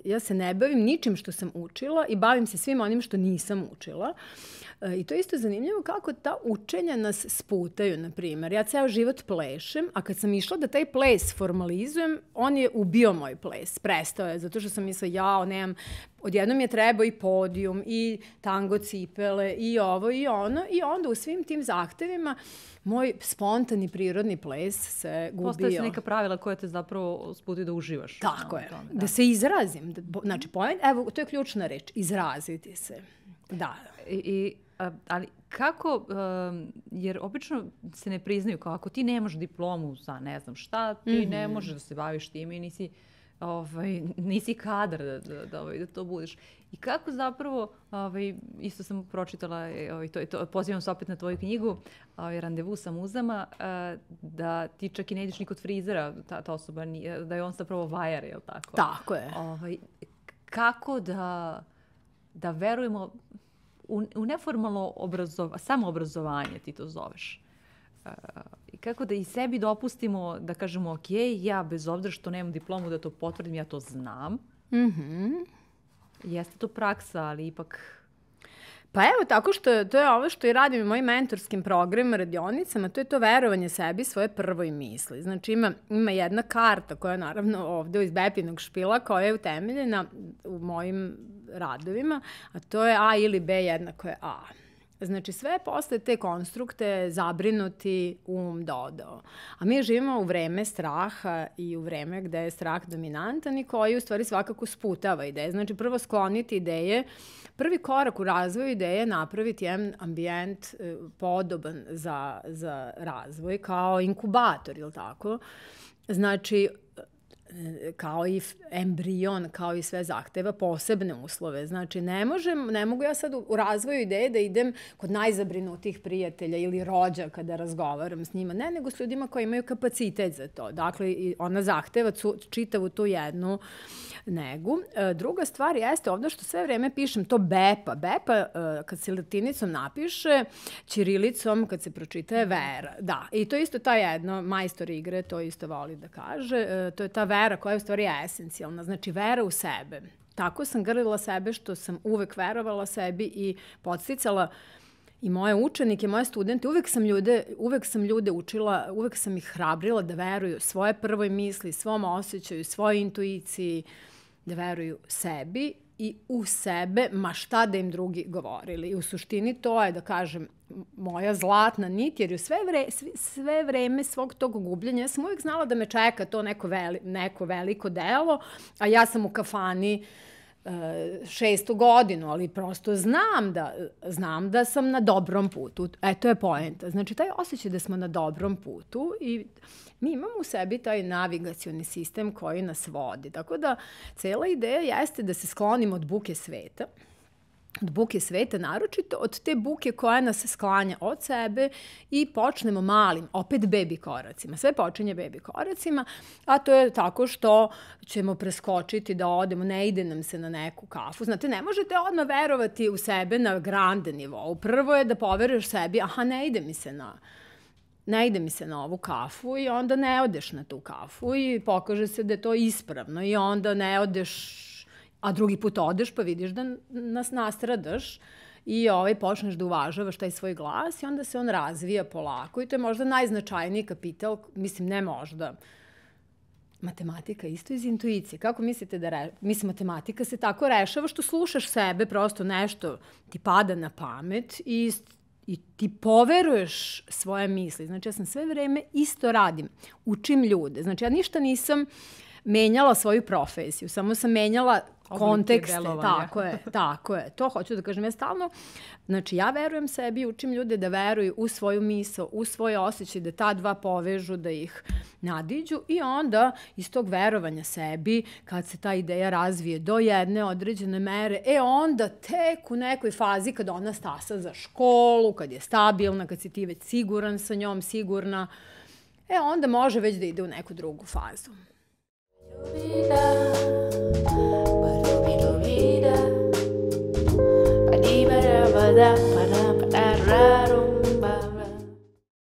ja se ne bavim ničim što sam učila i bavim se svim onim što nisam učila. I to je isto zanimljivo kako ta učenja nas sputaju, na primjer. Ja ceo život plešem, a kad sam išla da taj ples formalizujem, on je ubio moj ples, prestao je, zato što sam mislila, nemam, odjednom je trebao i podijum, i tango cipele, i ovo, i ono, i onda u svim tim zahtevima moj spontani prirodni ples se gubio. Postoje se neka pravila koja te zapravo sputi da uživaš. Tako je, da se izrazim. Znači, evo, to je ključna reč, izraziti se. Da. Ali kako, jer obično se ne priznaju kao ako ti nemaš diplomu za ne znam šta, ti ne možeš da se baviš time i nisi kadar da to budeš. I kako zapravo, isto sam pročitala, pozivam se opet na tvoju knjigu, Randevu sa muzama, da ti čak i ne ideš ni kod frizera, ta osoba, da je on zapravo vajar, je li tako? Tako je. Kako da verujemo u neformalno samoobrazovanje, ti to zoveš. I kako da i sebi dopustimo da kažemo, ok, ja bez obzira što nemam diplomu da to potvrdim, ja to znam. Jeste to praksa, ali ipak... Pa evo, tako što to je ovo što i radim u mojim mentorskim programima, radionicama, to je to verovanje sebi svoje prvoj misli. Znači ima jedna karta koja je naravno ovde iz Bepinog špila koja je utemeljena u mojim radovima, a to je A ili B jednako je A. Znači sve posle te konstrukte zabrinuti dodao. A mi živimo u vreme straha i u vreme gde je strah dominantan i koji u stvari svakako sputava ideje. Znači prvo skloniti ideje. Prvi korak u razvoju ideje je napraviti jedan ambijent podoban za razvoj kao inkubator, ili tako? Znači, kao i embrion, kao i sve zahteva, posebne uslove. Znači, ne mogu ja sad u razvoju ideje da idem kod najzabrinutih prijatelja ili rođaka da razgovaram s njima. Ne, nego s ljudima koji imaju kapacitet za to. Dakle, ona zahteva čitavu tu jednu negu. Druga stvar jeste ovdje što sve vreme pišem to bepa. Bepa, kad se latinicom napiše, ćirilicom, kad se pročita je vera. Da, i to isto ta jedno, majstor igre, to isto voli da kaže, to je ta vera koja je u stvari esencijalna, znači vera u sebe. Tako sam grlila sebe što sam uvek verovala sebi i podsticala i moje učenike, moje studente, uvek sam ljude učila, uvek sam ih hrabrila da veruju svoje prvoj misli, svom osjećaju, svojoj intuiciji, da veruju sebi i u sebe, ma šta da im drugi govorili. I u suštini to je, da kažem, moja zlatna nit, jer u sve vreme svog tog gubljenja ja sam uvijek znala da me čeka to neko veliko delo, a ja sam u kafani 6. godinu, ali prosto znam da sam na dobrom putu. To je poenta. Znači, taj osjećaj da smo na dobrom putu i mi imamo u sebi taj navigacioni sistem koji nas vodi. Tako da, cela ideja jeste da se sklonimo od buke sveta, naročito od te buke koja nas sklanja od sebe i počnemo malim, opet bebi koracima. Sve počinje bebi koracima, a to je tako što ćemo preskočiti da odemo, ne ide nam se na neku kafu. Znate, ne možete odmah verovati u sebe na grande nivou. Prvo je da poveruješ sebi, ne ide mi se na ovu kafu i onda ne odeš na tu kafu i pokaže se da je to ispravno i onda ne odeš, a drugi put odeš pa vidiš da nas nastradaš i počneš da uvažavaš taj svoj glas i onda se on razvija polako i to je možda najznačajniji kapital, mislim ne možda. Matematika isto iz intuicije. Kako mislite mislim, matematika se tako rešava što slušaš sebe, prosto nešto ti pada na pamet i ti poveruješ svoje misli. Znači, ja sam sve vreme isto radim. Učim ljude. Znači, ja ništa nisam menjala svoju profesiju. Samo sam menjala kontekste. Tako je. To hoću da kažem. Ja stalno, znači, ja verujem sebi, učim ljude da veruju u svoju misao, u svoje osjećaje, da ta dva povežu, da ih nadiđu i onda iz tog verovanja sebi, kad se ta ideja razvije do jedne određene mere, onda tek u nekoj fazi kad ona stasa za školu, kad je stabilna, kad si ti već siguran sa njom, sigurna, onda može već da ide u neku drugu fazu. Ba-do-be-do-be-da, ba-dee-ba-da-ba-da.